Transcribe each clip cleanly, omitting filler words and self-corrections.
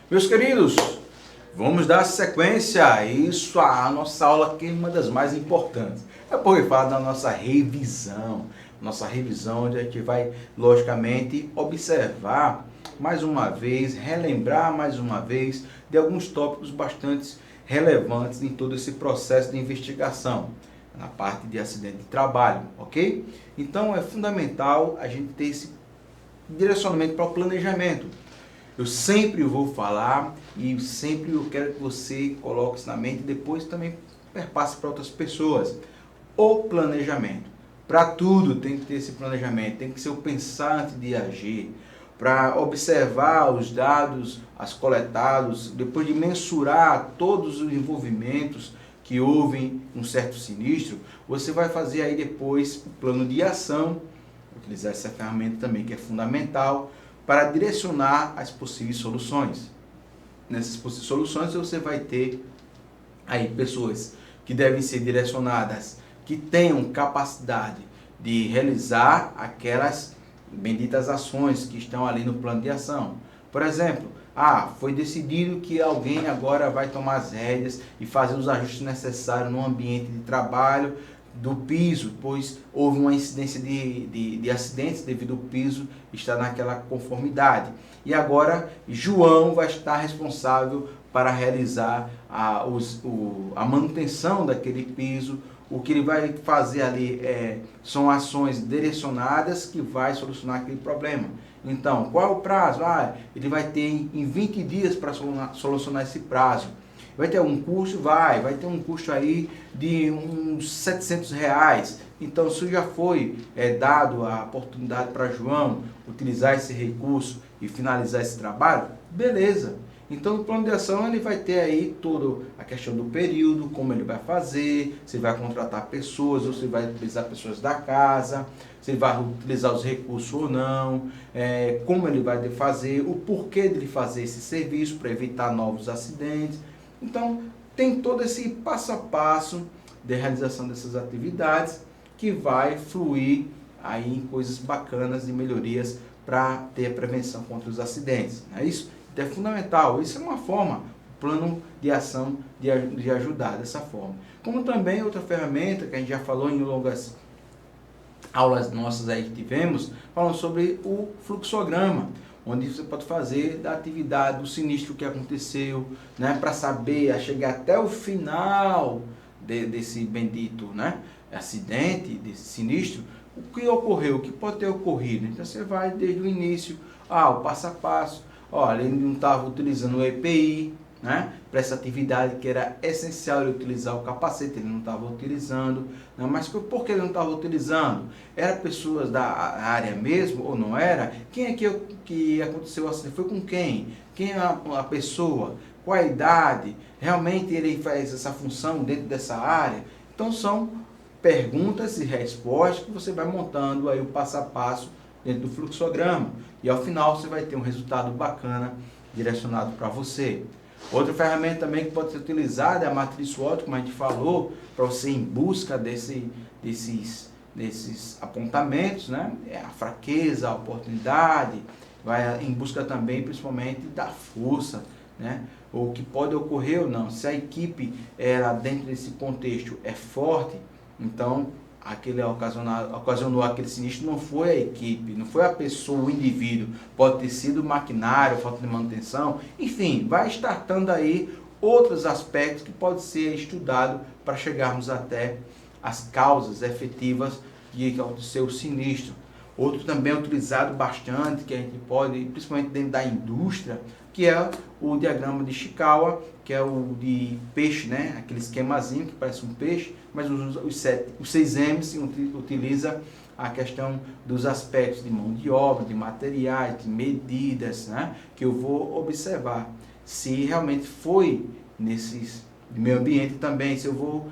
Meus queridos, vamos dar sequência a isso, a nossa aula que é uma das mais importantes. É porque fala da nossa revisão. Nossa revisão, onde a gente vai, logicamente, observar mais uma vez, relembrar mais uma vez de alguns tópicos bastante relevantes em todo esse processo de investigação, na parte de acidente de trabalho, ok? Então é fundamental a gente ter esse direcionamento para o planejamento. Eu sempre vou falar e sempre eu quero que você coloque isso na mente e depois também perpasse para outras pessoas. O planejamento. Para tudo tem que ter esse planejamento, tem que ser o pensar antes de agir, para observar os dados, as coletados, depois de mensurar todos os envolvimentos que houve em um certo sinistro, você vai fazer aí depois o plano de ação, utilizar essa ferramenta também que é fundamental, para direcionar as possíveis soluções. Nessas possíveis soluções você vai ter aí pessoas que devem ser direcionadas, que tenham capacidade de realizar aquelas benditas ações que estão ali no plano de ação. Por exemplo, foi decidido que alguém agora vai tomar as rédeas e fazer os ajustes necessários no ambiente de trabalho, do piso, pois houve uma incidência de acidentes devido ao piso estar naquela conformidade. E agora João vai estar responsável para realizar a manutenção daquele piso. O que ele vai fazer ali são ações direcionadas que vai solucionar aquele problema. Então, qual é o prazo? Ele vai ter em 20 dias para solucionar esse prazo. Vai ter um custo? Vai ter um custo aí de uns R$700. Então, se já foi dado a oportunidade para João utilizar esse recurso e finalizar esse trabalho, beleza. Então, no plano de ação, ele vai ter aí toda a questão do período, como ele vai fazer, se vai contratar pessoas ou se vai utilizar pessoas da casa, se ele vai utilizar os recursos ou não, como ele vai fazer, o porquê dele fazer esse serviço para evitar novos acidentes. Então, tem todo esse passo a passo de realização dessas atividades que vai fluir aí em coisas bacanas e melhorias para ter a prevenção contra os acidentes. Não é isso? Então, é fundamental. Isso é uma forma, o plano de ação de ajudar dessa forma. Como também outra ferramenta que a gente já falou em longas aulas nossas aí que tivemos, falando sobre o fluxograma, onde você pode fazer da atividade, do sinistro que aconteceu, né, para saber, chegar até o final desse bendito, né, acidente, desse sinistro, o que ocorreu, o que pode ter ocorrido. Então você vai desde o início, o passo a passo. Olha, ele não estava utilizando o EPI, né, para essa atividade que era essencial ele utilizar o capacete, ele não estava utilizando, né, mas por que ele não estava utilizando? Era pessoas da área mesmo ou não era? Quem é que aconteceu assim? Foi com quem? Quem é a pessoa? Qual a idade? Realmente ele faz essa função dentro dessa área? Então são perguntas e respostas que você vai montando aí o passo a passo dentro do fluxograma e ao final você vai ter um resultado bacana direcionado para você. Outra ferramenta também que pode ser utilizada é a matriz SWOT, como a gente falou, para você ir em busca desses apontamentos, né? A fraqueza, a oportunidade, vai em busca também, principalmente, da força, né? O que pode ocorrer ou não. Se a equipe dentro desse contexto é forte, então aquele ocasionou aquele sinistro não foi a equipe, não foi a pessoa, o indivíduo, pode ter sido o maquinário, falta de manutenção, enfim, vai startando aí outros aspectos que pode ser estudado para chegarmos até as causas efetivas que aconteceu o sinistro. Outro também é utilizado bastante, que a gente pode, principalmente dentro da indústria, que é o diagrama de Ishikawa, que é o de peixe, né? Aquele esquemazinho que parece um peixe, mas os 6 M's utiliza a questão dos aspectos de mão de obra, de materiais, de medidas, né? Que eu vou observar se realmente foi nesses meio ambiente também, se eu vou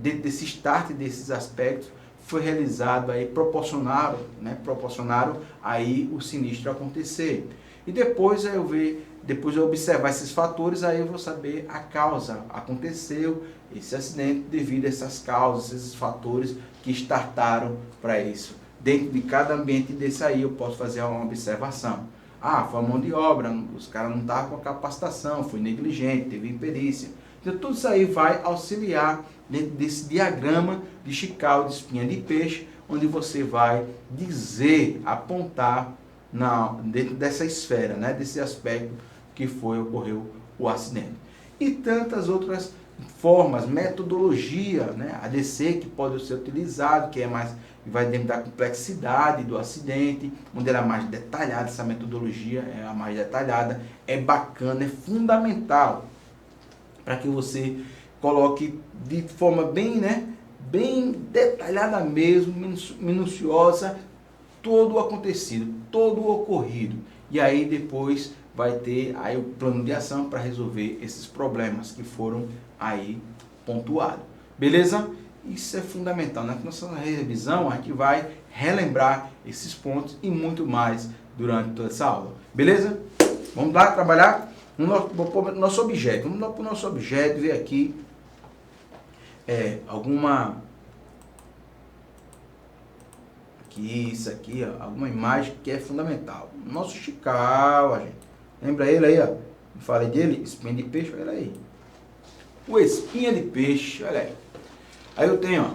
dentro desse start desses aspectos foi realizado aí, proporcionaram aí o sinistro acontecer. E depois eu observar esses fatores, aí eu vou saber a causa. Aconteceu esse acidente devido a essas causas, esses fatores que startaram para isso. Dentro de cada ambiente desse aí eu posso fazer uma observação. Ah, foi a mão de obra, os caras não estavam com a capacitação, foi negligente, teve imperícia. Então tudo isso aí vai auxiliar dentro desse diagrama de Chicago de espinha de peixe, onde você vai dizer, apontar dentro dessa esfera, né, desse aspecto que ocorreu o acidente. E tantas outras formas, metodologia, né, ADC que pode ser utilizado, que é mais, vai dentro da complexidade do acidente, onde ela é mais detalhada, essa metodologia é a mais detalhada, é bacana, é fundamental para que você coloque de forma bem, né, bem detalhada mesmo, minuciosa, todo o acontecido, todo o ocorrido. E aí depois vai ter aí o plano de ação para resolver esses problemas que foram aí pontuados. Beleza? Isso é fundamental. Na nossa revisão a gente vai relembrar esses pontos e muito mais durante toda essa aula. Beleza? Vamos lá trabalhar no nosso objeto. Vamos lá para o nosso objeto, ver aqui alguma alguma imagem que é fundamental. Nosso Chicago, gente. Lembra ele aí, ó? Eu falei dele, espinha de peixe, olha aí. O espinha de peixe, olha aí. Aí eu tenho, ó,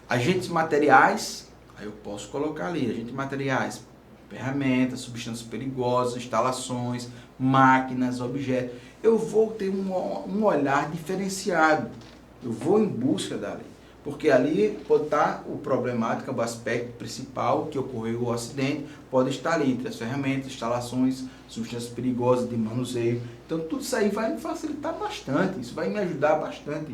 agentes materiais, aí eu posso colocar ali, agentes materiais, ferramentas, substâncias perigosas, instalações, máquinas, objetos. Eu vou ter um olhar diferenciado. Eu vou em busca dali. Porque ali pode estar o problemático, o aspecto principal que ocorreu o acidente, pode estar ali entre as ferramentas, instalações, substâncias perigosas de manuseio. Então tudo isso aí vai me facilitar bastante, isso vai me ajudar bastante.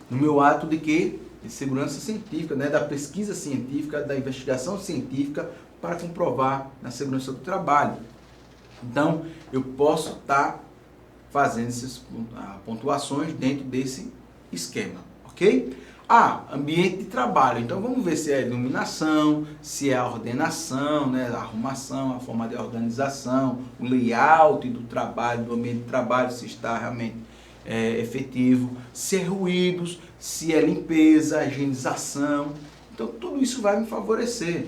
No meu ato de quê? De segurança científica, né? Da pesquisa científica, da investigação científica para comprovar na segurança do trabalho. Então eu posso estar fazendo essas pontuações dentro desse esquema, ok? Ambiente de trabalho. Então vamos ver se é a iluminação, se é a ordenação, né, a arrumação, a forma de organização, o layout do trabalho, do ambiente de trabalho, se está realmente efetivo, se é ruídos, se é limpeza, higienização. Então tudo isso vai me favorecer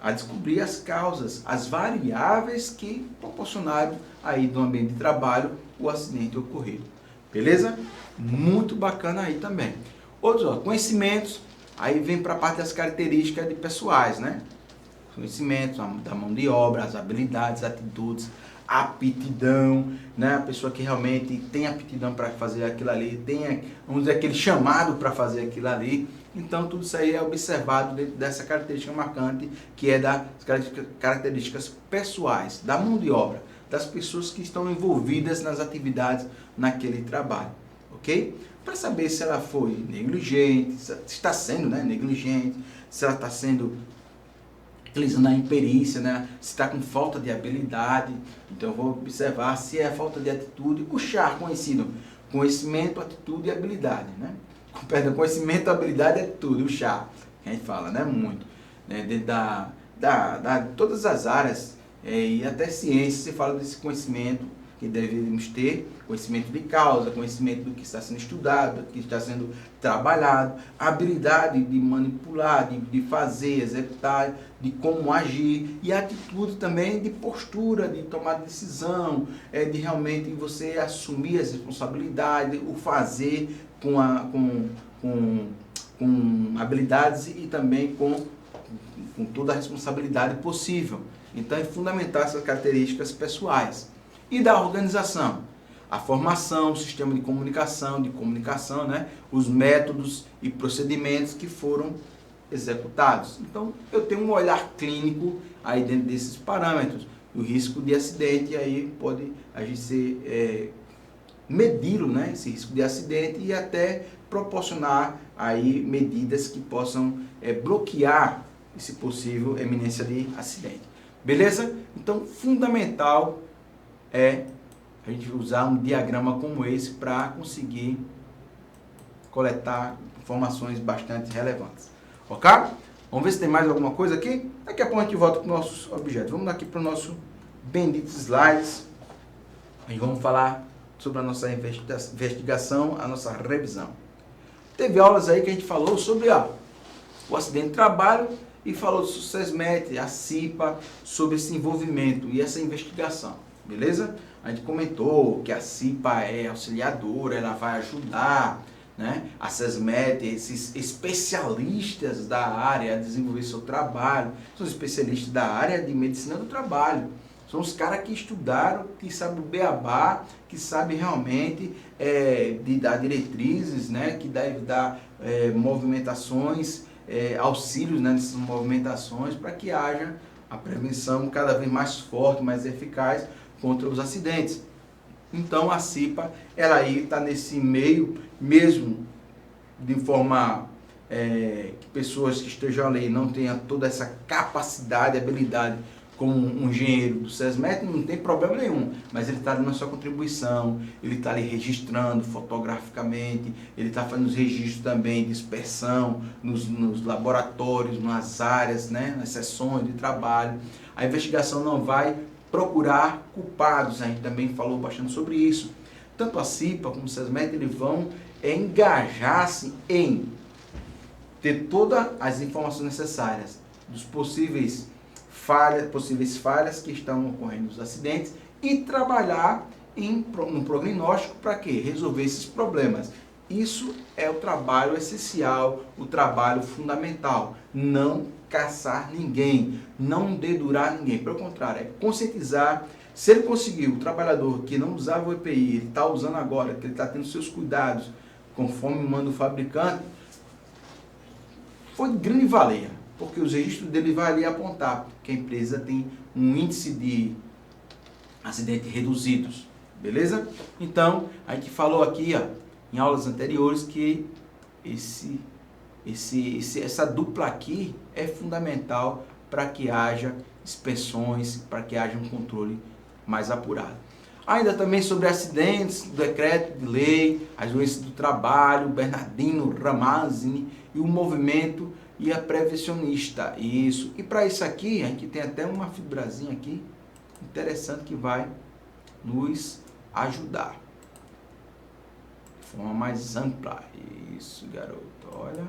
a descobrir as causas, as variáveis que proporcionaram aí do ambiente de trabalho o acidente ocorrido. Beleza? Muito bacana aí também. Outros, conhecimentos, aí vem para a parte das características de pessoais, né? Conhecimentos da mão de obra, as habilidades, atitudes, aptidão, né? A pessoa que realmente tem aptidão para fazer aquilo ali, tem, vamos dizer, aquele chamado para fazer aquilo ali. Então tudo isso aí é observado dentro dessa característica marcante, que é das características pessoais, da mão de obra, das pessoas que estão envolvidas nas atividades naquele trabalho, ok? Para saber se ela foi negligente, se está sendo, né, negligente, se ela está sendo utilizando a imperícia, né, se está com falta de habilidade. Então eu vou observar se é falta de atitude. O CHAR, conhecido conhecimento, atitude e habilidade, né? Perdão, conhecimento, habilidade e atitude, o CHAR, que a gente fala, né, muito, né, dentro de todas as áreas. E até ciência, você fala desse conhecimento que devemos ter, conhecimento de causa, conhecimento do que está sendo estudado, do que está sendo trabalhado, habilidade de manipular, de fazer, executar, de como agir, e atitude também de postura, de tomar decisão, de realmente você assumir as responsabilidades, o fazer com habilidades e também com toda a responsabilidade possível. Então é fundamental essas características pessoais. E da organização? A formação, o sistema de comunicação, né? Os métodos e procedimentos que foram executados. Então eu tenho um olhar clínico aí dentro desses parâmetros. O risco de acidente, aí pode a gente medi-lo, né? Esse risco de acidente, e até proporcionar aí medidas que possam bloquear esse possível eminência de acidente. Beleza? Então, fundamental é a gente usar um diagrama como esse para conseguir coletar informações bastante relevantes. Ok? Vamos ver se tem mais alguma coisa aqui? Daqui a pouco a gente volta para os nossos objetos. Vamos aqui para o nosso bendito slides e vamos falar sobre a nossa investigação, a nossa revisão. Teve aulas aí que a gente falou sobre o acidente de trabalho e falou do SUSESMET, a CIPA, sobre esse envolvimento e essa investigação, beleza? A gente comentou que a CIPA é auxiliadora, ela vai ajudar, né, a SESMET, esses especialistas da área a desenvolver seu trabalho, são especialistas da área de medicina do trabalho, são os caras que estudaram, que sabem o beabá, que sabem realmente de dar diretrizes, né, que devem dar movimentações, auxílios, né, nessas movimentações para que haja a prevenção cada vez mais forte, mais eficaz contra os acidentes. Então a CIPA, ela aí está nesse meio, mesmo de forma que pessoas que estejam ali não tenham toda essa capacidade, habilidade como um engenheiro do SESMET, não tem problema nenhum, mas ele está dando a sua contribuição, ele está ali registrando fotograficamente, ele está fazendo os registros também de inspeção nos laboratórios, nas áreas, né, nas sessões de trabalho. A investigação não vai procurar culpados, a gente também falou bastante sobre isso. Tanto a CIPA como o SESMET, eles vão engajar-se em ter todas as informações necessárias dos possíveis falhas que estão ocorrendo nos acidentes e trabalhar no prognóstico para quê? Resolver esses problemas. Isso é o trabalho essencial, o trabalho fundamental. Não caçar ninguém, não dedurar ninguém. Pelo contrário, é conscientizar. Se ele conseguiu, o trabalhador que não usava o EPI, ele está usando agora, que ele está tendo seus cuidados, conforme manda o fabricante, foi de grande valia, porque os registros dele vão ali apontar que a empresa tem um índice de acidentes reduzidos, beleza? Então, a gente falou aqui, ó, em aulas anteriores, que essa dupla aqui é fundamental para que haja inspeções, para que haja um controle mais apurado. Ainda também sobre acidentes, decreto de lei, as doenças do trabalho, Bernardino Ramazzini e o movimento e a prevencionista. Isso. E para isso aqui, a gente tem até uma fibrazinha aqui, interessante, que vai nos ajudar. De forma mais ampla. Isso, garoto. Olha.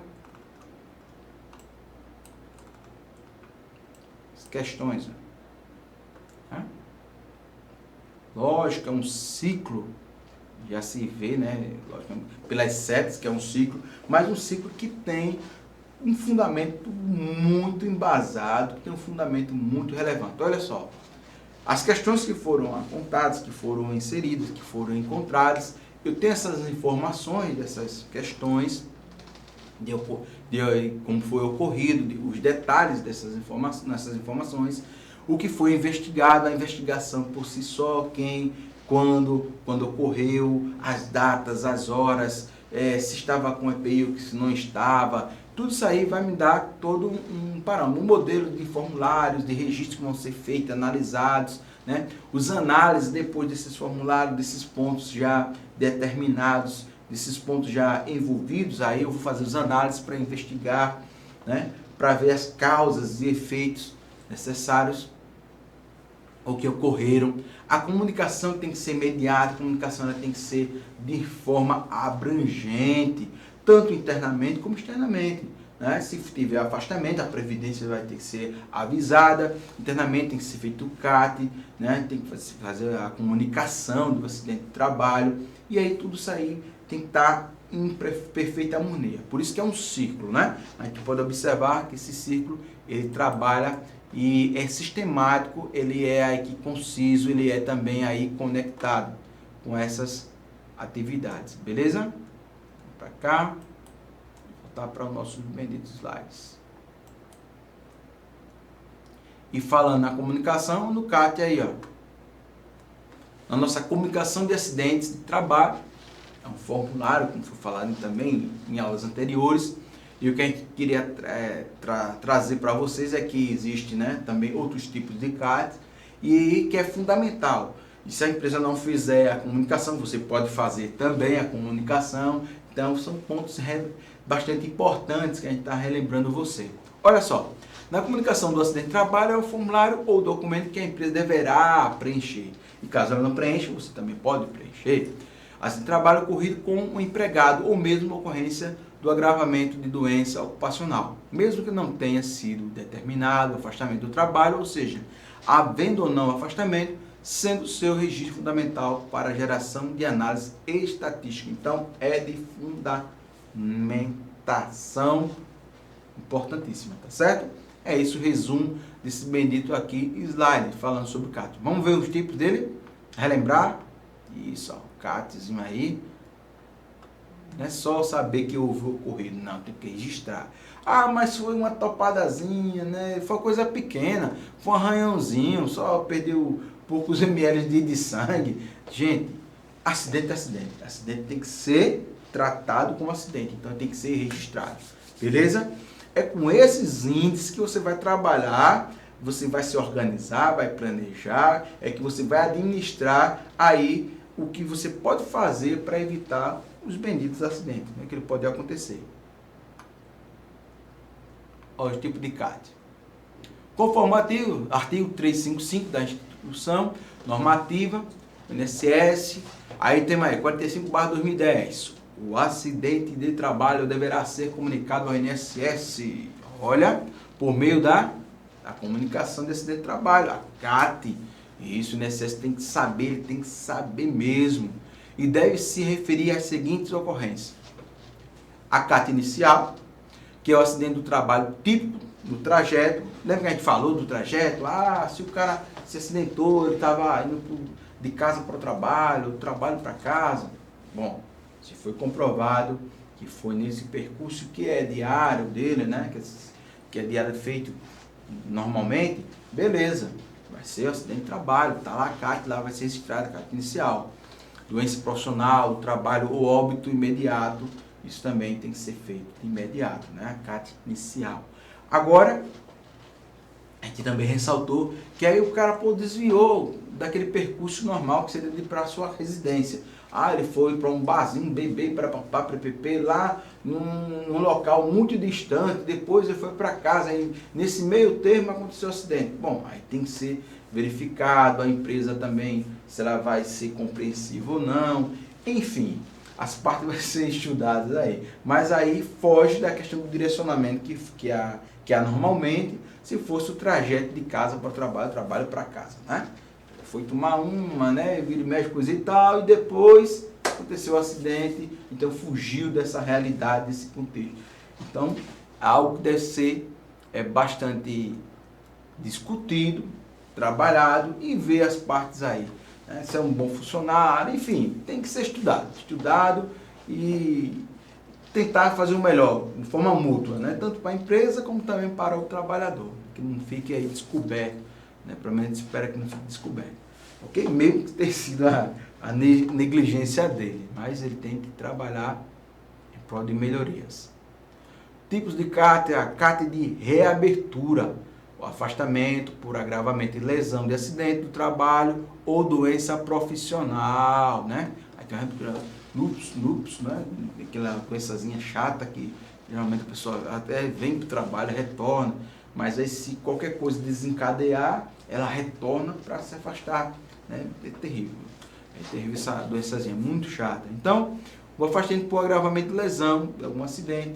As questões. Lógico, é um ciclo, já se vê, né, lógico, pelas setas, que é um ciclo, mas um ciclo que tem um fundamento muito embasado, que tem um fundamento muito relevante. Olha só, as questões que foram apontadas, que foram inseridas, que foram encontradas, eu tenho essas informações dessas questões, de como foi ocorrido, os detalhes nessas informações, o que foi investigado, a investigação por si só, quem, quando ocorreu, as datas, as horas, se estava com EPI ou se não estava, tudo isso aí vai me dar todo um parâmetro, um modelo de formulários, de registros que vão ser feitos, analisados, né? Os análises depois desses formulários, desses pontos já determinados, desses pontos já envolvidos, aí eu vou fazer os análises para investigar, né? Para ver as causas e efeitos necessários ou que ocorreram. A comunicação tem que ser imediata, a comunicação ela tem que ser de forma abrangente, tanto internamente como externamente, né? Se tiver afastamento, a previdência vai ter que ser avisada, internamente tem que ser feito o CAT, né? Tem que fazer a comunicação do acidente de trabalho, e aí tudo isso aí tem que estar em perfeita harmonia. Por isso que é um ciclo, né? A gente pode observar que esse ciclo ele trabalha e é sistemático, ele é aí que conciso, ele é também aí conectado com essas atividades, beleza? Para cá, voltar para os nossos benditos slides. E falando na comunicação, no CAT aí, ó, na nossa comunicação de acidentes de trabalho, é um formulário, como foi falado também em aulas anteriores. E o que a gente queria trazer para vocês é que existe, né, também outros tipos de CAT e que é fundamental. E se a empresa não fizer a comunicação, você pode fazer também a comunicação. Então são pontos bastante importantes que a gente está relembrando você. Olha só, na comunicação do acidente de trabalho é o formulário ou documento que a empresa deverá preencher. E caso ela não preencha, você também pode preencher. Acidente de trabalho ocorrido com um empregado ou mesmo ocorrência do agravamento de doença ocupacional, mesmo que não tenha sido determinado o afastamento do trabalho, ou seja, havendo ou não afastamento, sendo seu registro fundamental para a geração de análise estatística. Então, é de fundamentação importantíssima, tá certo? É isso o resumo desse bendito aqui slide, falando sobre o CAT. Vamos ver os tipos dele? Relembrar? Isso, ó, o CATzinho aí. Não é só saber que houve o ocorrido, não, tem que registrar. Ah, mas foi uma topadazinha, né? Foi uma coisa pequena, foi um arranhãozinho, só perdeu poucos ml de sangue. Gente, acidente é acidente. Acidente tem que ser tratado como acidente, então tem que ser registrado. Beleza? É com esses índices que você vai trabalhar, você vai se organizar, vai planejar, é que você vai administrar aí o que você pode fazer para evitar os benditos acidentes, né, que ele pode acontecer. Olha o tipo de CAT. Conforme artigo 355 da Instituição Normativa, INSS, aí tem mais 45/2010. O acidente de trabalho deverá ser comunicado ao INSS, olha, por meio da comunicação de acidente de trabalho, a CAT. Isso o INSS tem que saber, ele tem que saber mesmo. E deve se referir às seguintes ocorrências. A CAT inicial, que é o acidente do trabalho típico do trajeto. Lembra que a gente falou do trajeto? Ah, se o cara se acidentou, ele estava indo de casa para o trabalho, do trabalho para casa. Bom, se foi comprovado que foi nesse percurso que é diário dele, né? Que é diário feito normalmente, beleza. Vai ser o acidente de trabalho, tá lá a CAT, lá vai ser registrada a CAT inicial. Doença profissional, trabalho ou óbito imediato, isso também tem que ser feito de imediato, né? A CAT inicial. Agora, a gente também ressaltou que aí o cara desviou daquele percurso normal que seria de ir para a sua residência. Ah, ele foi para um barzinho, beber para PPP lá num local muito distante, depois ele foi para casa, aí nesse meio termo aconteceu o acidente. Bom, aí tem que ser verificado, a empresa também, se ela vai ser compreensiva ou não, enfim, as partes vão ser estudadas aí, mas aí foge da questão do direcionamento que há normalmente, se fosse o trajeto de casa para o trabalho para casa, né? Foi tomar uma, né, vira médicos e tal, e depois aconteceu o acidente, então fugiu dessa realidade, desse contexto. Então, algo que deve ser bastante discutido, trabalhado e ver as partes aí. Né? Se é um bom funcionário, enfim, tem que ser estudado e tentar fazer o melhor, de forma mútua, né? Tanto para a empresa como também para o trabalhador, que não fique aí descoberto, né? Pelo menos espera que não fique descoberto. Ok? Mesmo que tenha sido a negligência dele, mas ele tem que trabalhar em prol de melhorias. Tipos de CAT, a CAT de reabertura, o afastamento por agravamento e lesão de acidente do trabalho ou doença profissional, né? Aí tem a reabertura lupus, né? Aquela doençazinha chata que geralmente a pessoa até vem para o trabalho, retorna, mas aí se qualquer coisa desencadear, ela retorna para se afastar, né? É terrível essa doençazinha, muito chata. Então, o afastamento por agravamento de lesão de algum acidente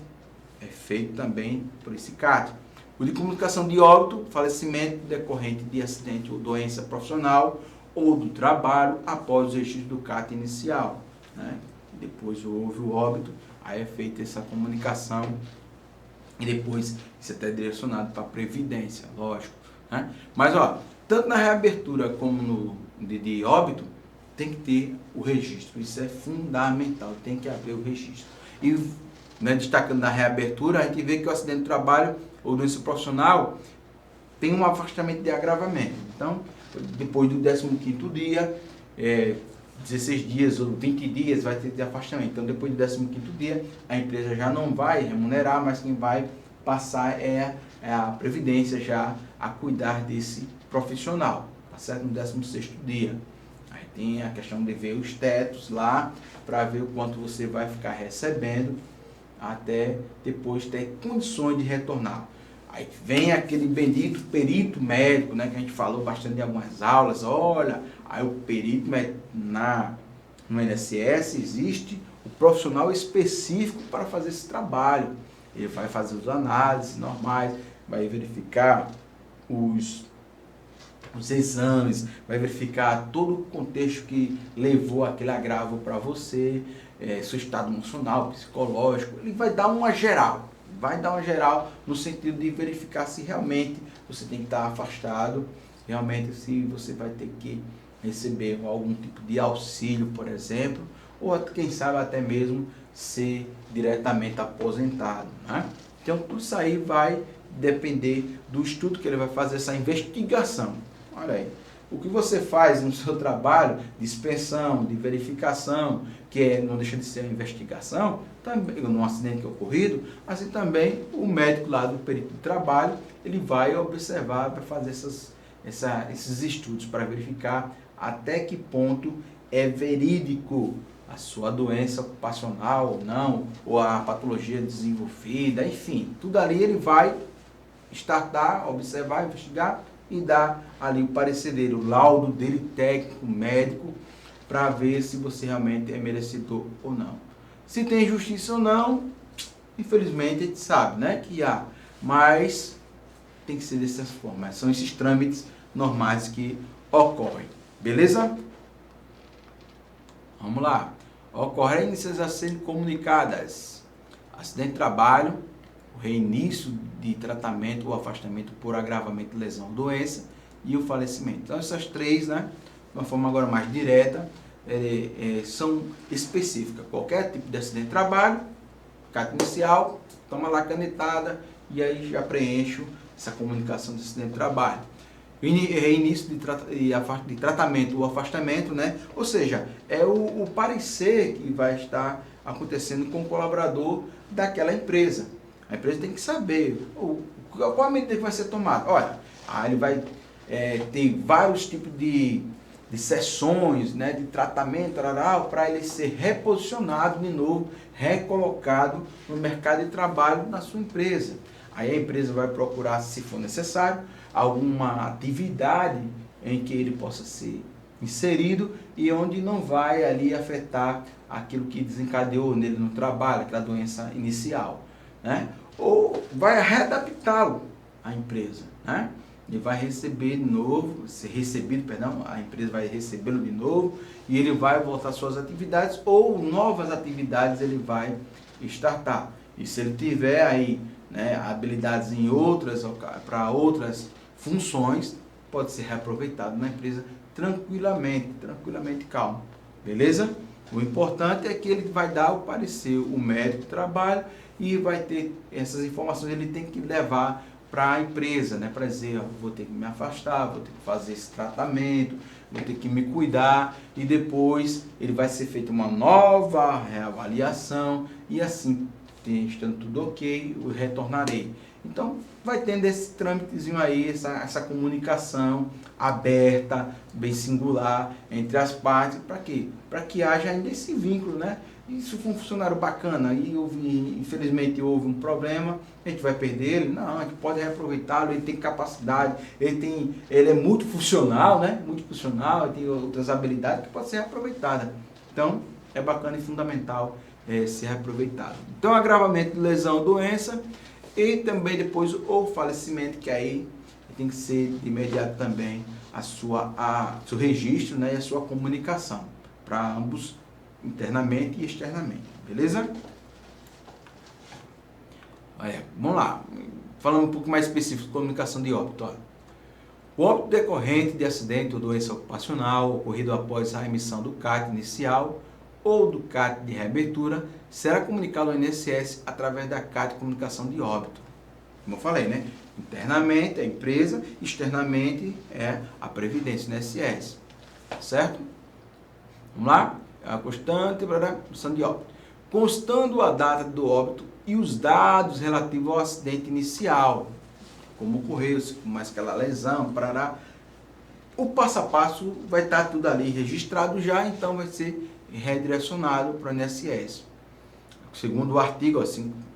é feito também por esse CAT. O de comunicação de óbito, falecimento decorrente de acidente ou doença profissional ou do trabalho após o registro do CAT inicial, né? Depois houve o óbito, aí é feita essa comunicação e depois isso é até direcionado para a previdência, lógico, né? Mas ó, tanto na reabertura como no de óbito tem que ter o registro, isso é fundamental, tem que haver o registro. E, né, destacando na reabertura, a gente vê que o acidente de trabalho ou doença profissional tem um afastamento de agravamento. Então, depois do 15º dia, 16 dias ou 20 dias vai ter de afastamento. Então, depois do 15º dia, a empresa já não vai remunerar, mas quem vai passar é a Previdência já a cuidar desse profissional, tá certo? No 16º dia. Aí tem a questão de ver os tetos lá, para ver o quanto você vai ficar recebendo, até depois ter condições de retornar. Aí vem aquele bendito perito médico, né, que a gente falou bastante em algumas aulas. Olha, aí o perito médico no INSS existe o profissional específico para fazer esse trabalho. Ele vai fazer as análises normais, vai verificar os exames, vai verificar todo o contexto que levou aquele agravo para você, seu estado emocional, psicológico. Ele vai dar uma geral, no sentido de verificar se realmente você tem que estar afastado, realmente se você vai ter que receber algum tipo de auxílio, por exemplo, ou quem sabe até mesmo ser diretamente aposentado, né? Então tudo isso aí vai depender do estudo que ele vai fazer, essa investigação. Olha aí, o que você faz no seu trabalho de inspeção, de verificação, que não deixa de ser uma investigação, também num acidente que é ocorrido, assim também o médico lá do perito de trabalho, ele vai observar, vai fazer esses estudos para verificar até que ponto é verídico a sua doença ocupacional ou não, ou a patologia desenvolvida, enfim, tudo ali ele vai startar, observar, investigar e dar ali o parecer dele, o laudo dele técnico, médico, para ver se você realmente é merecedor ou não. Se tem justiça ou não, infelizmente a gente sabe, né, que há, mas tem que ser dessas formas, são esses trâmites normais que ocorrem, beleza? Vamos lá. Ocorrências a serem comunicadas: acidente de trabalho, o reinício de tratamento ou afastamento por agravamento, lesão, doença e o falecimento. Então essas três, né, de uma forma agora mais direta, são específicas. Qualquer tipo de acidente de trabalho, carta inicial, toma lá a canetada e aí já preencho essa comunicação de acidente de trabalho. Reinício de tratamento ou afastamento, né? Ou seja, é o parecer que vai estar acontecendo com o colaborador daquela empresa. A empresa tem que saber qual a medida que vai ser tomada. Olha, ele vai ter vários tipos de sessões, né, de tratamento para ele ser reposicionado de novo, recolocado no mercado de trabalho na sua empresa. Aí a empresa vai procurar, se for necessário, alguma atividade em que ele possa ser inserido e onde não vai ali afetar aquilo que desencadeou nele no trabalho, aquela doença inicial, né? Ou vai readaptá-lo à empresa, né? Ele vai receber de novo, ser recebido, perdão, a empresa vai recebê-lo de novo e ele vai voltar às suas atividades ou novas atividades ele vai startar. E se ele tiver aí, né, habilidades em para outras funções, pode ser reaproveitado na empresa tranquilamente calmo, beleza? O importante é que ele vai dar o parecer, o médico de trabalho, e vai ter essas informações, ele tem que levar para a empresa, né, para dizer, ó, vou ter que me afastar, vou ter que fazer esse tratamento, vou ter que me cuidar, e depois ele vai ser feita uma nova reavaliação, e assim, estando tudo ok, eu retornarei. Então, vai tendo esse trâmitezinho aí, essa comunicação aberta, bem singular, entre as partes, para quê? Para que haja ainda esse vínculo, né? E se for um funcionário bacana e infelizmente houve um problema, a gente vai perder ele? Não, a gente pode reaproveitá-lo, ele tem capacidade, ele é multifuncional, né? Multifuncional, ele tem outras habilidades que podem ser reaproveitadas. Então, é bacana e fundamental ser reaproveitado. Então, agravamento de lesão, doença, e também depois o falecimento, que aí tem que ser de imediato também seu registro, né, e a sua comunicação, para ambos, internamente e externamente, beleza? Vamos lá, falando um pouco mais específico de comunicação de óbito. O óbito decorrente de acidente ou doença ocupacional ocorrido após a emissão do CAT inicial ou do CAT de reabertura será comunicado ao INSS através da CAT de comunicação de óbito. Como eu falei, né? Internamente é a empresa, externamente é a Previdência, INSS. Certo? Vamos lá? A constante, comunicação de óbito. Constando a data do óbito e os dados relativos ao acidente inicial, como ocorreu, como aquela lesão, parará. O passo a passo vai estar tudo ali registrado já, então vai ser redirecionado para o INSS. Segundo o artigo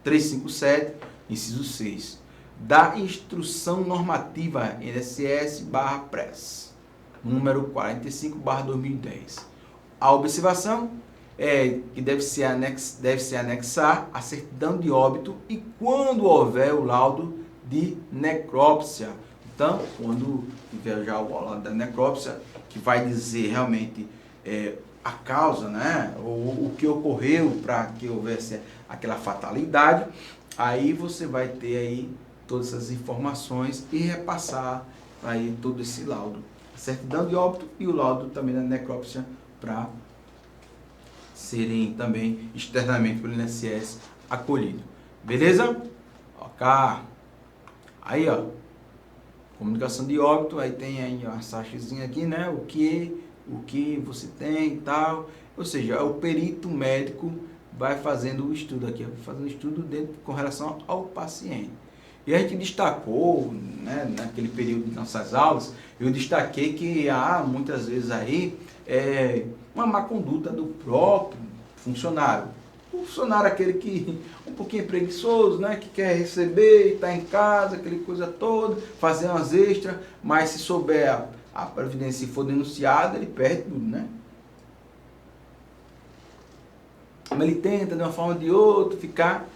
357, inciso 6, da Instrução Normativa INSS/PRES, número 45/2010. A observação que deve se anexar a certidão de óbito e quando houver o laudo de necrópsia. Então, quando tiver já o laudo da necrópsia, que vai dizer realmente a causa, né, ou o que ocorreu para que houvesse aquela fatalidade, aí você vai ter aí todas essas informações e repassar aí todo esse laudo, a certidão de óbito e o laudo também da necrópsia, para serem também externamente pelo INSS acolhido. Beleza? Ok. Aí, ó, comunicação de óbito, aí tem aí uma taxazinha aqui, né? O que você tem e tal. Ou seja, o perito médico vai fazendo o estudo aqui, fazendo o estudo com relação ao paciente. E a gente destacou, né, naquele período de nossas aulas, eu destaquei que há muitas vezes aí uma má conduta do próprio funcionário. O funcionário é aquele que um pouquinho preguiçoso, né, que quer receber, está em casa, aquele coisa toda, fazer umas extras, mas se souber a previdência for denunciada, ele perde tudo, né? Mas ele tenta, de uma forma ou de outra, ficar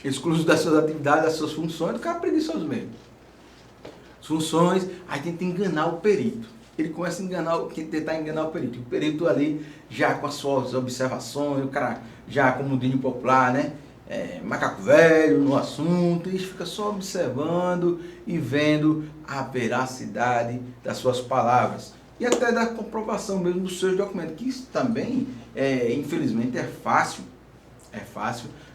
excluso das suas atividades, das suas funções, ficar preguiçoso mesmo. As funções, aí tenta enganar o perito. Ele começa a tentar enganar o perito. O perito ali, já com as suas observações, o cara já como diz popular, né? Macaco velho no assunto, e fica só observando e vendo a veracidade das suas palavras. E até da comprovação mesmo dos seus documentos, que isso também, infelizmente, é fácil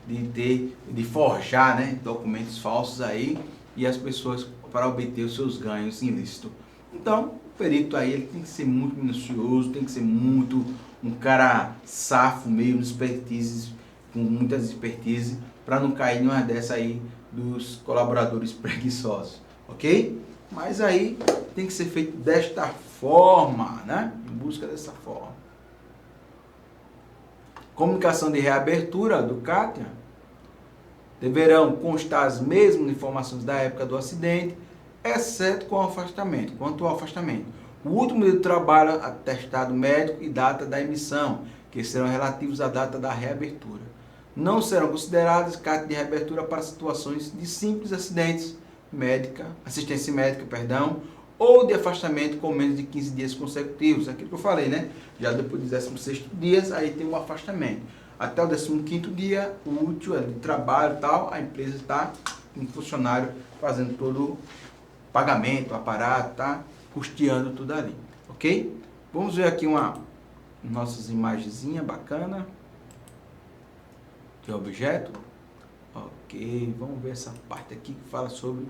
de forjar, né, documentos falsos aí, e as pessoas para obter os seus ganhos ilícitos. Então, o perito aí ele tem que ser muito minucioso, tem que ser muito um cara safo, meio expertise, com muitas expertise, para não cair numa dessa aí dos colaboradores preguiçosos, ok? Mas aí tem que ser feito desta forma, né? Em busca dessa forma. Comunicação de reabertura do CATIA deverão constar as mesmas informações da época do acidente, exceto com o afastamento. Quanto ao afastamento, o último dia de trabalho, atestado médico e data da emissão, que serão relativos à data da reabertura. Não serão consideradas cartas de reabertura para situações de simples assistência médica, ou de afastamento com menos de 15 dias consecutivos. Aquilo que eu falei, né? Já depois do 16º dia, aí tem o afastamento. Até o 15º dia, o útil de trabalho e tal, a empresa está com um funcionário fazendo todo o pagamento, o aparato, tá custeando tudo ali, ok? Vamos ver aqui nossas imagenzinha bacana de objeto. Ok, vamos ver essa parte aqui que fala sobre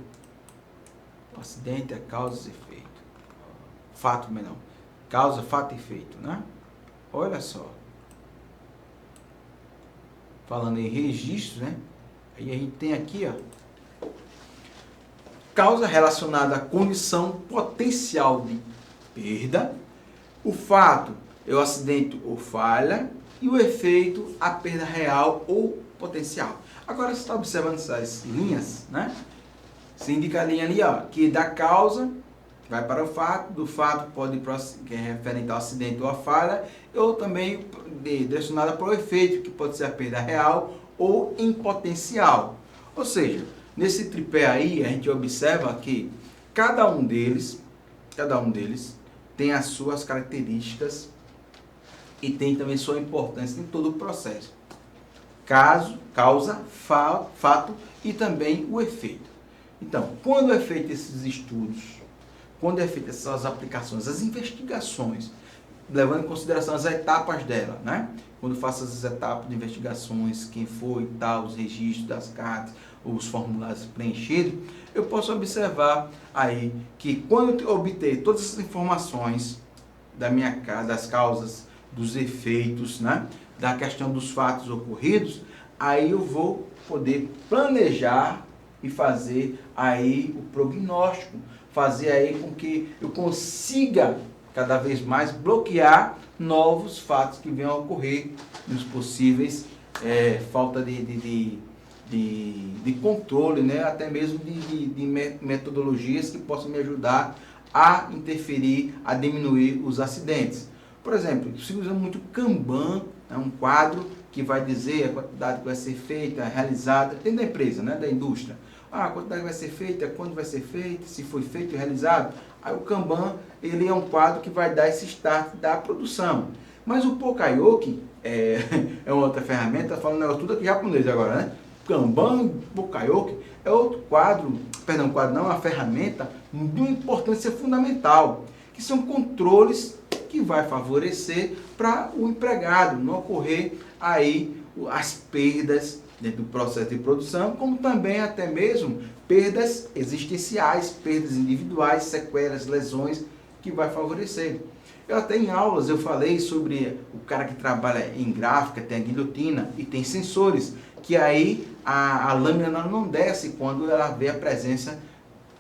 o acidente, a causa e efeito. Fato, não. Causa, fato e efeito, né? Olha só. Falando em registros, né? Aí a gente tem aqui, ó, causa relacionada à condição potencial de perda, o fato é o acidente ou falha, e o efeito, a perda real ou potencial. Agora você está observando essas linhas, né? Você indica a linha ali, ó, que da causa vai para o fato, do fato pode que é referente ao acidente ou à falha, ou também direcionada para o efeito, que pode ser a perda real ou em potencial. Ou seja, nesse tripé aí, a gente observa que cada um deles tem as suas características e tem também sua importância em todo o processo. Causa, fato e também o efeito. Então, quando é feito esses estudos, quando é feita essas aplicações, as investigações, levando em consideração as etapas dela, né? Quando faço as etapas de investigações, quem foi e tal, os registros das cartas, os formulários preenchidos, eu posso observar aí que quando eu obter todas essas informações da minha casa, das causas, dos efeitos, né? Da questão dos fatos ocorridos, aí eu vou poder planejar e fazer aí o prognóstico, fazer aí com que eu consiga cada vez mais bloquear novos fatos que venham a ocorrer nos possíveis falta de controle, né? Até mesmo de metodologias que possam me ajudar a interferir, a diminuir os acidentes. Por exemplo, se usa muito Kanban É um quadro que vai dizer a quantidade que vai ser feita, realizada, dentro da empresa, né, da indústria. A quantidade que vai ser feita, quando vai ser feita, se foi feito e realizado. Aí o Kanban, ele é um quadro que vai dar esse start da produção. Mas o Pokayoke é outra ferramenta, falando negócio tudo aqui japonês agora, né? Kanban, Pokayoke é outro quadro, perdão, quadro não, é uma ferramenta de uma importância fundamental, que são controles que vai favorecer para o empregado não ocorrer aí as perdas dentro do processo de produção, como também até mesmo perdas existenciais, perdas individuais, sequelas, lesões, que vai favorecer. Eu até em aulas eu falei sobre o cara que trabalha em gráfica, tem a guilhotina e tem sensores, que aí a lâmina não desce quando ela vê a presença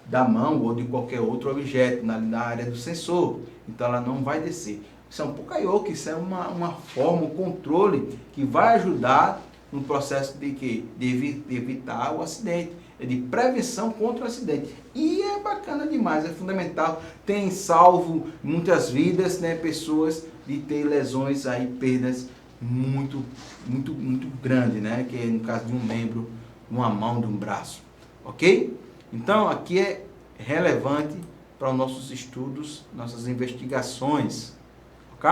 da mão ou de qualquer outro objeto na área do sensor. Então ela não vai descer. Isso é um Pokayoke, isso é uma forma, um controle que vai ajudar no processo de quê? De evitar o acidente. É de prevenção contra o acidente. E é bacana demais, é fundamental. Tem salvo muitas vidas, né, pessoas de ter lesões aí, perdas muito grandes, né? Que é no caso de um membro, uma mão, de um braço. Ok? Então aqui é relevante para os nossos estudos, nossas investigações. Ok?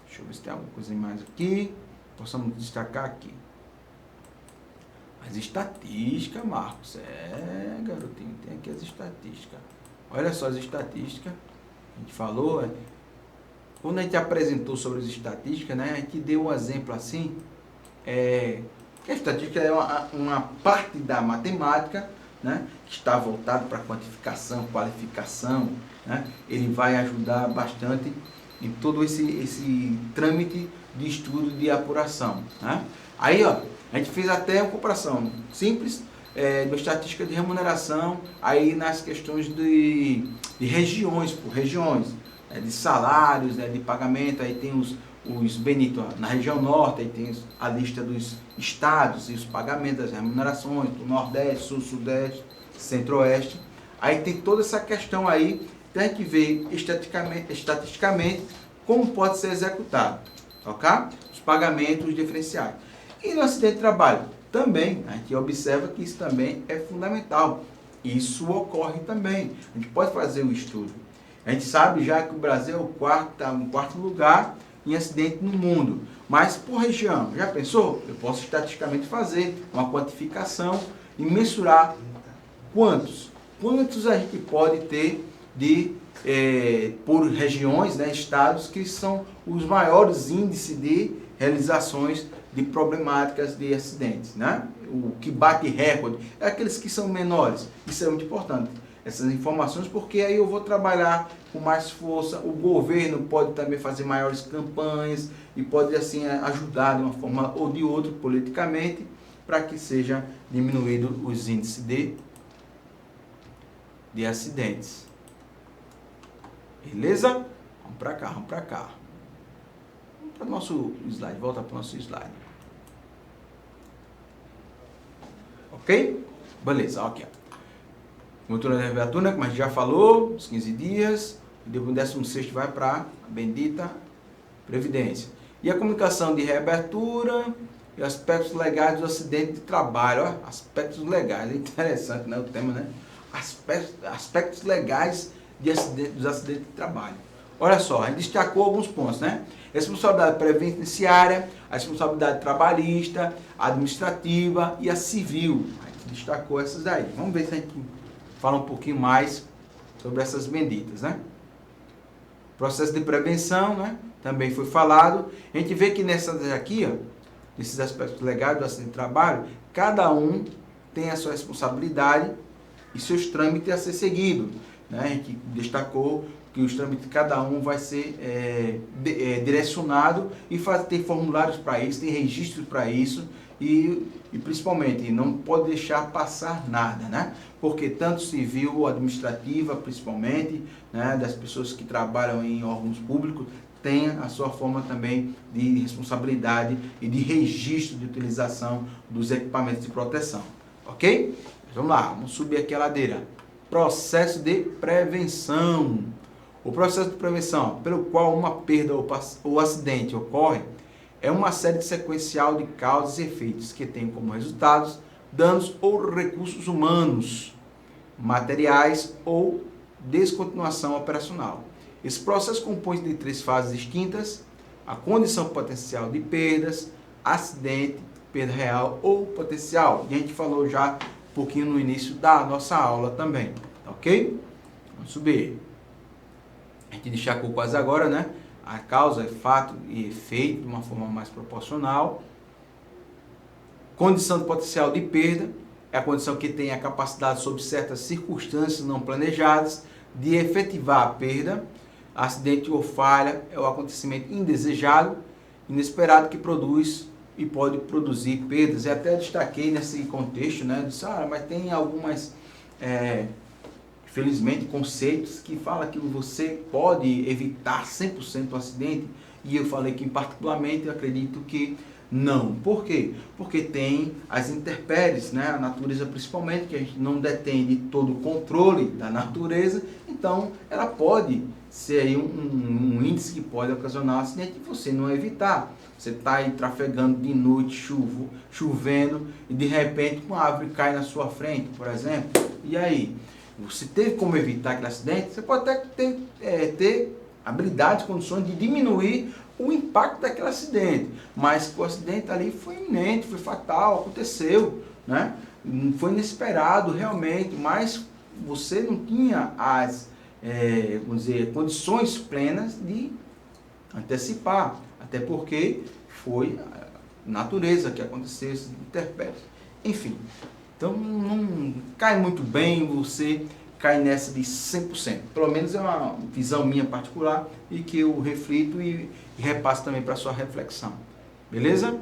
Deixa eu ver se tem alguma coisa mais aqui. Possamos destacar aqui. As estatísticas, Marcos. Garotinho, tem aqui as estatísticas. Olha só as estatísticas. A gente falou, quando a gente apresentou sobre as estatísticas, né, a gente deu um exemplo assim, que a estatística é uma parte da matemática, né, que está voltado para quantificação, qualificação, né, ele vai ajudar bastante em todo esse trâmite de estudo de apuração, né. Aí, ó, a gente fez até uma comparação simples de estatística de remuneração, aí nas questões de regiões, por regiões, de salários, de pagamento, aí tem os benitos na região norte, aí tem a lista dos estados e os pagamentos, das remunerações, do Nordeste, Sul, Sudeste, Centro-Oeste. Aí tem toda essa questão aí, tem que ver estatisticamente como pode ser executado, ok? Os pagamentos diferenciais. E no acidente de trabalho, também, a gente observa que isso também é fundamental. Isso ocorre também. A gente pode fazer o estudo. A gente sabe já que o Brasil é o quarto lugar em acidente no mundo. Mas por região, já pensou? Eu posso estatisticamente fazer uma quantificação e mensurar quantos a gente pode ter por regiões, né, estados que são os maiores índices de realizações de problemáticas de acidentes, né? O que bate recorde é aqueles que são menores. Isso é muito importante, essas informações, porque aí eu vou trabalhar com mais força. O governo pode também fazer maiores campanhas e pode assim ajudar de uma forma ou de outra politicamente para que seja diminuído os índices de acidentes. Beleza? Vamos para cá, vamos para cá. Vamos para o nosso slide, volta para o nosso slide. Ok? Beleza, ok. Cultura da reabertura, como a gente já falou, os 15 dias, e depois o 16º vai para a bendita Previdência. E a comunicação de reabertura e aspectos legais do acidente de trabalho. Ó, aspectos legais, é interessante, né, o tema, né? Aspectos legais dos acidentes de trabalho. Olha só, a gente destacou alguns pontos, né? Responsabilidade previdenciária, a responsabilidade trabalhista, a administrativa e a civil. A gente destacou essas daí. Vamos ver se a gente fala um pouquinho mais sobre essas benditas, né? Processo de prevenção, né? Também foi falado. A gente vê que nessas aqui, ó, nesses aspectos legais do acidente de trabalho, cada um tem a sua responsabilidade e seus trâmites a ser seguido, né? A gente destacou que os trâmites de cada um vai ser direcionado e ter formulários para isso, tem registros para isso e principalmente não pode deixar passar nada, né? Porque tanto civil ou administrativa, principalmente, né, das pessoas que trabalham em órgãos públicos, tem a sua forma também de responsabilidade e de registro de utilização dos equipamentos de proteção, ok? Vamos lá, vamos subir aqui a ladeira. Processo de prevenção. O processo de prevenção pelo qual uma perda ou acidente ocorre é uma série sequencial de causas e efeitos que tem como resultados danos ou recursos humanos, materiais ou descontinuação operacional. Esse processo compõe de 3 fases distintas: a condição potencial de perdas, acidente, perda real ou potencial. E a gente falou já um pouquinho no início da nossa aula também, ok? Vamos subir. A gente destacou quase agora, né? A causa é fato e efeito de uma forma mais proporcional. Condição de potencial de perda é a condição que tem a capacidade, sob certas circunstâncias não planejadas, de efetivar a perda. Acidente ou falha é o acontecimento indesejado, inesperado, que produz e pode produzir perdas. E até destaquei nesse contexto, né? Disse, mas tem algumas, infelizmente, conceitos que falam que você pode evitar 100% o acidente. E eu falei que, particularmente, eu acredito que não. Por quê? Porque tem as intempéries, né? A natureza principalmente, que a gente não detém de todo o controle da natureza, então ela pode ser aí um índice que pode ocasionar um acidente e você não evitar. Você está aí trafegando de noite, chovendo, e de repente uma árvore cai na sua frente, por exemplo. E aí? Você teve como evitar aquele acidente? Você pode até ter habilidades, condições de diminuir o impacto daquele acidente, mas o acidente ali foi iminente, foi fatal, aconteceu, né? Foi inesperado realmente, mas você não tinha as vamos dizer, condições plenas de antecipar, até porque foi a natureza que aconteceu, esses intempéries. Enfim, então não cai muito bem você cair nessa de 100%. Pelo menos é uma visão minha particular e que eu reflito e repasso também para a sua reflexão. Beleza?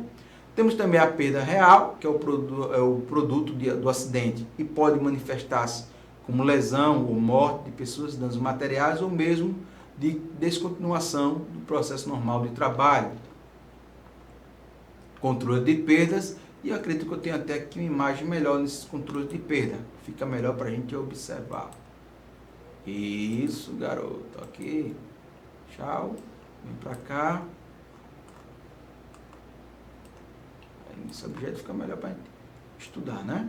Temos também a perda real, que é o produto do acidente e pode manifestar-se como lesão ou morte de pessoas, danos materiais ou mesmo de descontinuação do processo normal de trabalho. Controle de perdas, e eu acredito que eu tenho até aqui uma imagem melhor nesses controles de perda. Fica melhor para a gente observar. Isso, garoto. Ok. Tchau. Vem para cá. Esse objeto fica melhor para a gente estudar, né?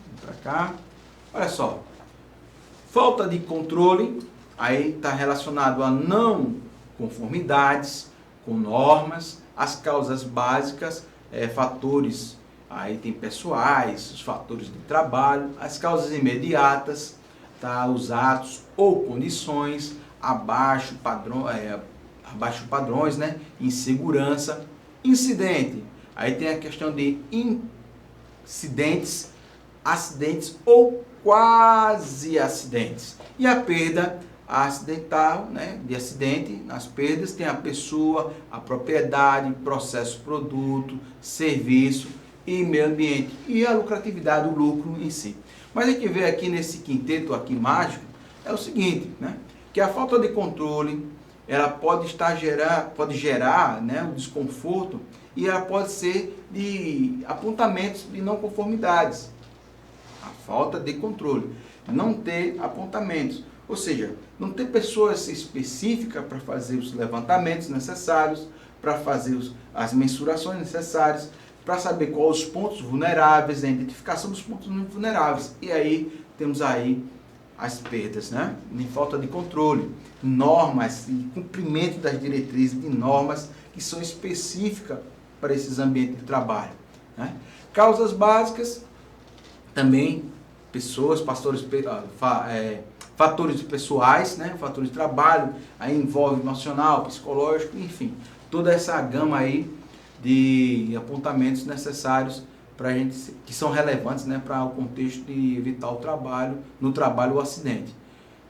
Vem para cá. Olha só. Falta de controle, aí está relacionado a não conformidades com normas, as causas básicas, fatores, aí tem pessoais, os fatores de trabalho, as causas imediatas, tá? Os atos ou condições, abaixo padrões, né? Insegurança, incidente, aí tem a questão de incidentes, acidentes ou quase acidentes, e a perda acidental, né, de acidente. Nas perdas tem a pessoa, a propriedade, processo, produto, serviço e meio ambiente, e a lucratividade, o lucro em si. Mas a gente vê aqui nesse quinteto aqui mágico é o seguinte, né, que a falta de controle ela pode gerar, né, um desconforto, e ela pode ser de apontamentos de não conformidades. A falta de controle, não ter apontamentos, ou seja, não ter pessoas específicas para fazer os levantamentos necessários, para fazer as mensurações necessárias, para saber quais os pontos vulneráveis, a identificação dos pontos vulneráveis. E aí temos aí as perdas, né? Em falta de controle, normas e cumprimento das diretrizes de normas que são específicas para esses ambientes de trabalho, né? Causas básicas, também pessoas, fatores pessoais, né? Fatores de trabalho, aí envolve emocional, psicológico, enfim, toda essa gama aí de apontamentos necessários para a gente, que são relevantes, né, para o contexto de evitar no trabalho o acidente.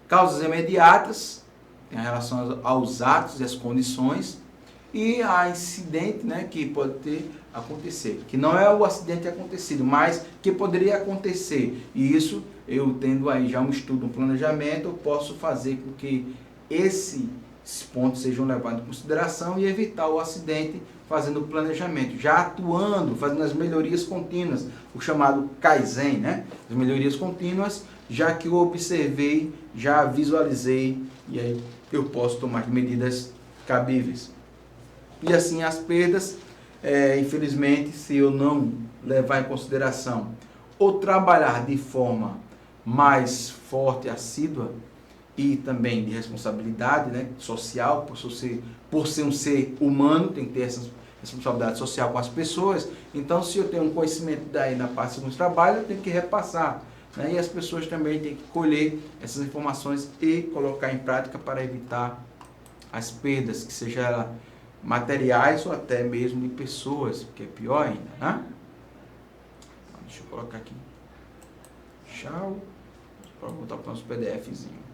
Causas imediatas, em relação aos atos e às condições, e a incidente, né, que pode acontecer, que não é o acidente acontecido, mas que poderia acontecer. E isso, eu tendo aí já um estudo, um planejamento, eu posso fazer com que esses pontos sejam levados em consideração e evitar o acidente fazendo o planejamento, já atuando, fazendo as melhorias contínuas, o chamado Kaizen, né? As melhorias contínuas, já que eu observei, já visualizei, e aí eu posso tomar medidas cabíveis. E assim as perdas, infelizmente, se eu não levar em consideração ou trabalhar de forma mais forte, assídua e também de responsabilidade, né, social, por ser um ser humano, tem que ter essa responsabilidade social com as pessoas. Então, se eu tenho um conhecimento daí na parte do trabalho, eu tenho que repassar, né, e as pessoas também têm que colher essas informações e colocar em prática para evitar as perdas, que sejam materiais ou até mesmo de pessoas, que é pior ainda, né? Deixa eu colocar aqui. Tchau. Para voltar para o nosso PDFzinho.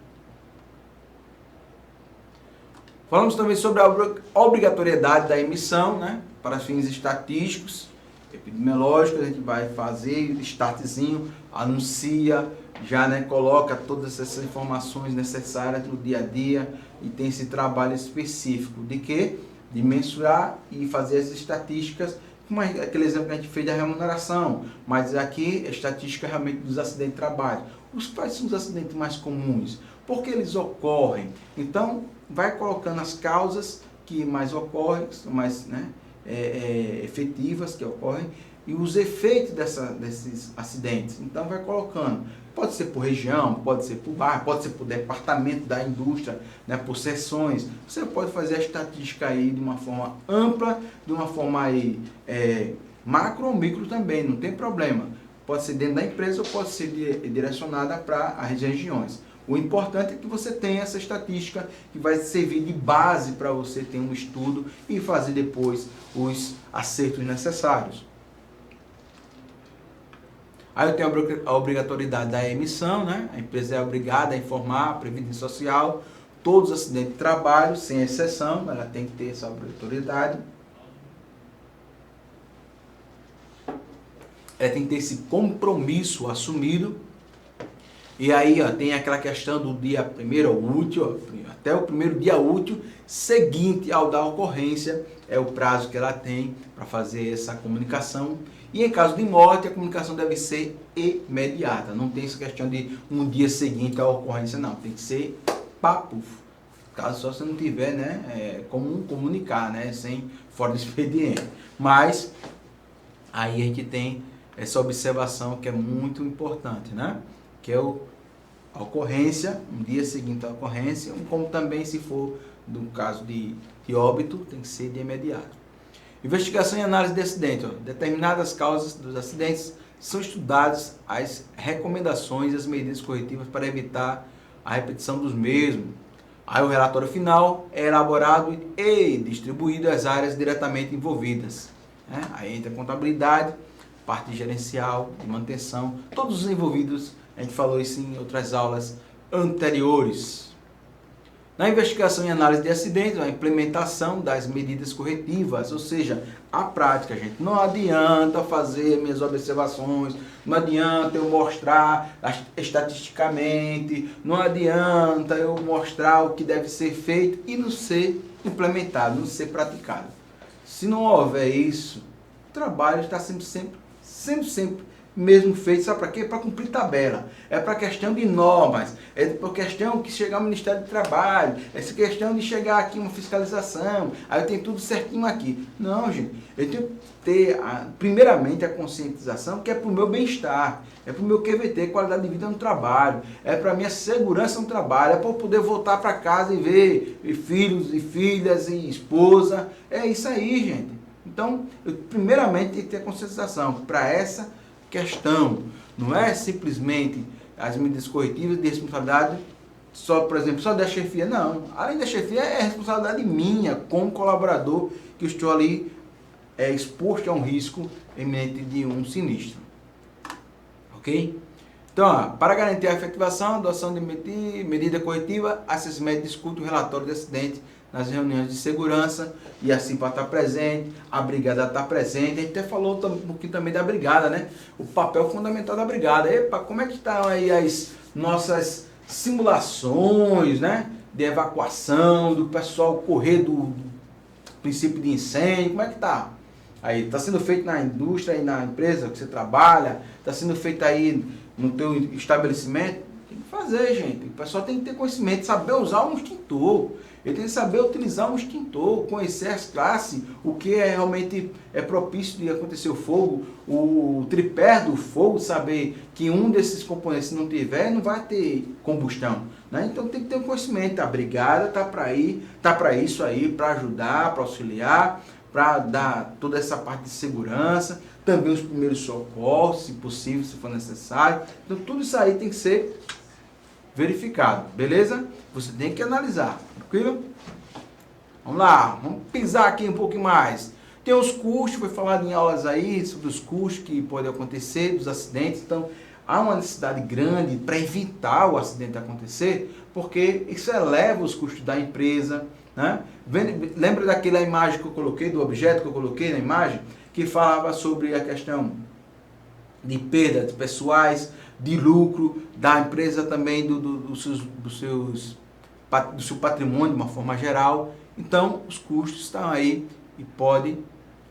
Falamos também sobre a obrigatoriedade da emissão, né? Para fins estatísticos, epidemiológicos, a gente vai fazer startzinho, anuncia, já, né, coloca todas essas informações necessárias no dia a dia e tem esse trabalho específico de quê? De mensurar e fazer as estatísticas, como aquele exemplo que a gente fez da remuneração, mas aqui a estatística realmente dos acidentes de trabalho. Quais são os acidentes mais comuns? Por que eles ocorrem? Então, vai colocando as causas que mais ocorrem, mais, né, efetivas que ocorrem, e os efeitos desses acidentes. Então, vai colocando. Pode ser por região, pode ser por bairro, pode ser por departamento da indústria, né, por seções. Você pode fazer a estatística aí de uma forma ampla, de uma forma aí, macro ou micro também, não tem problema. Pode ser dentro da empresa ou pode ser direcionada para as regiões. O importante é que você tenha essa estatística que vai servir de base para você ter um estudo e fazer depois os acertos necessários. Aí eu tenho a obrigatoriedade da emissão, né? A empresa é obrigada a informar a Previdência Social, todos os acidentes de trabalho, sem exceção, ela tem que ter essa obrigatoriedade. Ela tem que ter esse compromisso assumido. E aí, ó, tem aquela questão do dia primeiro útil, ó, até o primeiro dia útil seguinte ao da ocorrência, é o prazo que ela tem para fazer essa comunicação. E em caso de morte, a comunicação deve ser imediata. Não tem essa questão de um dia seguinte à ocorrência, não. Tem que ser papo. Caso só você não tiver, né, como comunicar, né, sem fora do expediente. Mas aí a gente tem essa observação que é muito importante, né? Que é a ocorrência, um dia seguinte à ocorrência, como também se for no caso de óbito, tem que ser de imediato. Investigação e análise de acidente. Ó. Determinadas causas dos acidentes são estudadas as recomendações e as medidas corretivas para evitar a repetição dos mesmos. Aí o relatório final é elaborado e distribuído às áreas diretamente envolvidas. Né? Aí entra a contabilidade, parte gerencial, de manutenção, todos os envolvidos. A gente falou isso em outras aulas anteriores. Na investigação e análise de acidentes, a implementação das medidas corretivas, ou seja, a prática, gente. Não adianta fazer minhas observações, não adianta eu mostrar estatisticamente, não adianta eu mostrar o que deve ser feito e não ser implementado, não ser praticado. Se não houver isso, o trabalho está sempre mesmo feito, sabe para quê? Para cumprir tabela. É para questão de normas, é para questão que chegar ao Ministério do Trabalho, essa questão de chegar aqui uma fiscalização, aí eu tenho tudo certinho aqui. Não, gente, eu tenho que ter, primeiramente, a conscientização que é para o meu bem-estar, é para o meu QVT, qualidade de vida no trabalho, é para a minha segurança no trabalho, é para eu poder voltar para casa e ver filhos e filhas e esposa. É isso aí, gente. Então, eu primeiramente tenho que ter a conscientização para essa questão. Não é simplesmente as medidas corretivas de responsabilidade só, por exemplo, só da chefia. Não. Além da chefia, é responsabilidade minha como colaborador que estou ali exposto a um risco iminente de um sinistro. Ok? Então, ó, para garantir a efetivação, adoção de medida corretiva, a SESMED discute o relatório de acidente nas reuniões de segurança, e assim para estar presente, a brigada está presente. A gente até falou um pouquinho também da brigada, né? O papel fundamental da brigada. Epa, como é que estão aí as nossas simulações, né? De evacuação, do pessoal correr do princípio de incêndio, como é que está? Aí, está sendo feito na indústria e na empresa que você trabalha, está sendo feito aí no teu estabelecimento. Tem que fazer, gente. O pessoal tem que ter conhecimento, saber usar um extintor. Ele tem que saber utilizar um extintor, conhecer as classes, o que realmente é propício de acontecer o fogo, o tripé do fogo, saber que um desses componentes não tiver, não vai ter combustão. Né? Então tem que ter um conhecimento. A brigada está para isso aí, para ajudar, para auxiliar, para dar toda essa parte de segurança, também os primeiros socorros, se possível, se for necessário. Então tudo isso aí tem que ser verificado, beleza? Você tem que analisar, tranquilo? Vamos lá, vamos pisar aqui um pouco mais. Tem os custos, foi falado em aulas aí sobre os custos que podem acontecer, dos acidentes. Então, há uma necessidade grande para evitar o acidente acontecer, porque isso eleva os custos da empresa, né? Lembra daquela imagem que eu coloquei, do objeto que eu coloquei na imagem, que falava sobre a questão de perdas pessoais, de lucro da empresa também, do seu patrimônio de uma forma geral. Então, os custos estão aí e podem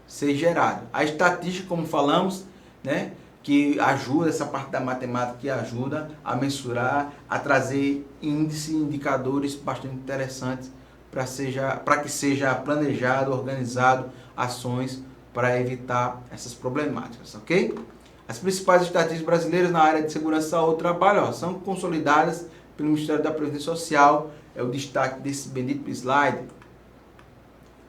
ser gerados. A estatística, como falamos, né, que ajuda, essa parte da matemática que ajuda a mensurar, a trazer índices e indicadores bastante interessantes para que seja planejado, organizado ações para evitar essas problemáticas, ok? As principais estatísticas brasileiras na área de segurança e saúde do trabalho são consolidadas pelo Ministério da Previdência Social, é o destaque desse bendito slide.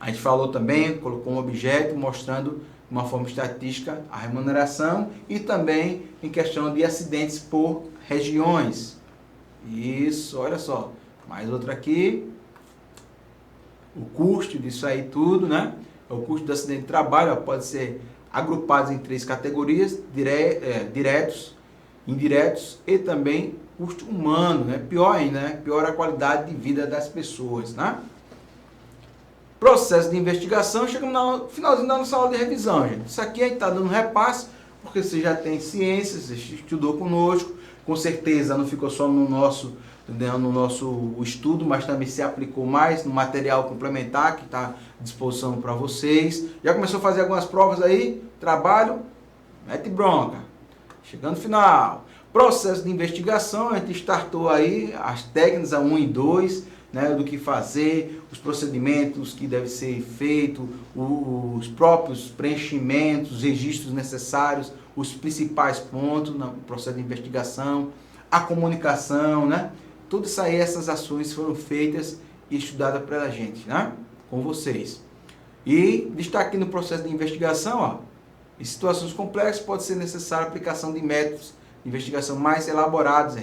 A gente falou também, colocou um objeto mostrando de uma forma estatística a remuneração e também em questão de acidentes por regiões. Isso, olha só, mais outra aqui. O custo disso aí tudo, né? O custo do acidente de trabalho pode ser agrupado em 3 categorias, diretos, indiretos e também custo humano, né? Pior ainda, né? Pior a qualidade de vida das pessoas, né? Processo de investigação, chegamos no finalzinho da nossa aula de revisão, gente. Isso aqui a gente está dando repasse, porque você já tem ciência, você estudou conosco, com certeza não ficou só no nosso estudo, mas também se aplicou mais no material complementar que está à disposição para vocês. Já começou a fazer algumas provas aí? Trabalho? Mete bronca. Chegando no final. Processo de investigação, a gente startou aí as técnicas a 1 e 2, né, do que fazer, os procedimentos que devem ser feitos, os próprios preenchimentos, registros necessários, os principais pontos no processo de investigação, a comunicação, né? Tudo isso aí, essas ações foram feitas e estudadas pela gente, né? Com vocês. E destaque no processo de investigação, ó, em situações complexas pode ser necessária a aplicação de métodos de investigação mais elaborados,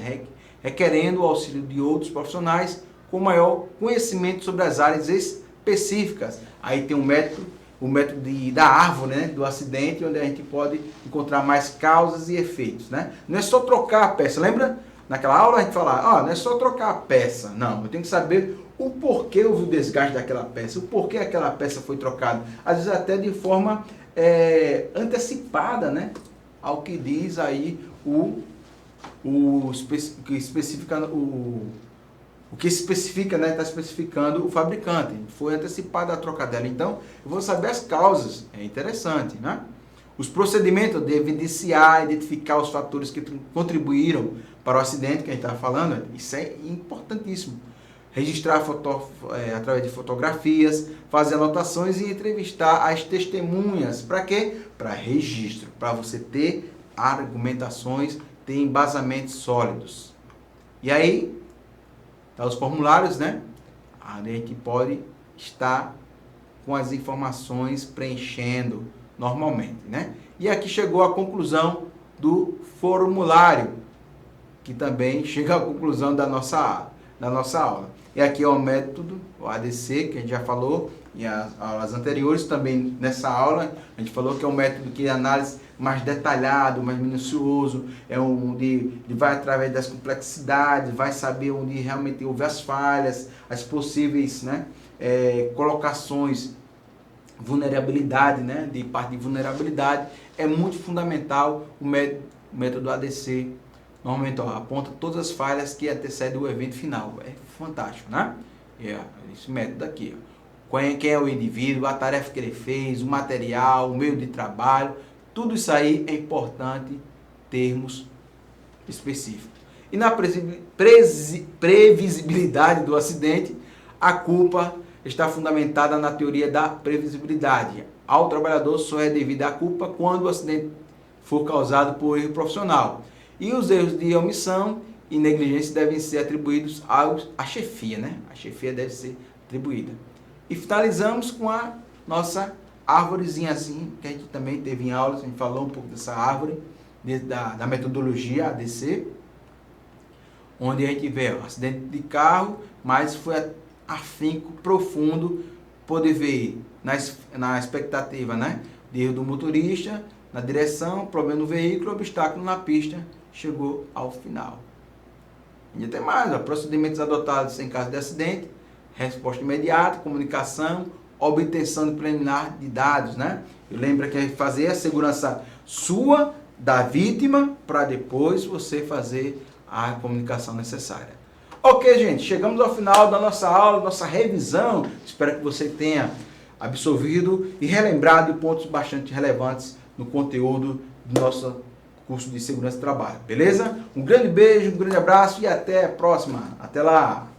requerendo o auxílio de outros profissionais com maior conhecimento sobre as áreas específicas. Aí tem o método da árvore, né, do acidente, onde a gente pode encontrar mais causas e efeitos, né? Não é só trocar a peça, lembra? Naquela aula a gente falava, não é só trocar a peça, não, eu tenho que saber o porquê houve o desgaste daquela peça, o porquê aquela peça foi trocada, às vezes até de forma antecipada, né, ao que diz aí o que especifica, né, está especificando o fabricante, foi antecipada a troca dela, então eu vou saber as causas, é interessante, né? Os procedimentos devem identificar os fatores que contribuíram para o acidente que a gente estava falando, isso é importantíssimo. Registrar através de fotografias, fazer anotações e entrevistar as testemunhas. Para quê? Para registro, para você ter argumentações, ter embasamentos sólidos. E aí, tá os formulários, né? A gente pode estar com as informações preenchendo normalmente, né? E aqui chegou a conclusão do formulário, que também chega à conclusão da nossa aula. E aqui é o método, o ADC, que a gente já falou em aulas anteriores, também nessa aula, a gente falou que é um método que é análise mais detalhado, mais minucioso, é onde vai através das complexidades, vai saber onde realmente houve as falhas, as possíveis, né, colocações, vulnerabilidade, né, de parte de vulnerabilidade, é muito fundamental o método ADC. Normalmente aponta todas as falhas que antecedem o evento final. É fantástico, né? Esse método aqui. Quem é o indivíduo, a tarefa que ele fez, o material, o meio de trabalho, tudo isso aí é importante termos específicos. E na previsibilidade do acidente, a culpa está fundamentada na teoria da previsibilidade. Ao trabalhador só é devida a culpa quando o acidente for causado por erro profissional. E os erros de omissão e negligência devem ser atribuídos à chefia, né? A chefia deve ser atribuída. E finalizamos com a nossa árvorezinha assim, que a gente também teve em aulas, a gente falou um pouco dessa árvore, da metodologia ADC, onde a gente vê um acidente de carro, mas foi afinco profundo, poder ver na expectativa, né, de erro do motorista, na direção, problema no veículo, obstáculo na pista, chegou ao final. E tem mais, procedimentos adotados em caso de acidente, resposta imediata, comunicação, obtenção de preliminar de dados, né? E lembra que é fazer a segurança sua, da vítima, para depois você fazer a comunicação necessária. Ok, gente, chegamos ao final da nossa aula, nossa revisão. Espero que você tenha absorvido e relembrado de pontos bastante relevantes no conteúdo do nosso curso de segurança do trabalho, beleza? Um grande beijo, um grande abraço e até a próxima. Até lá!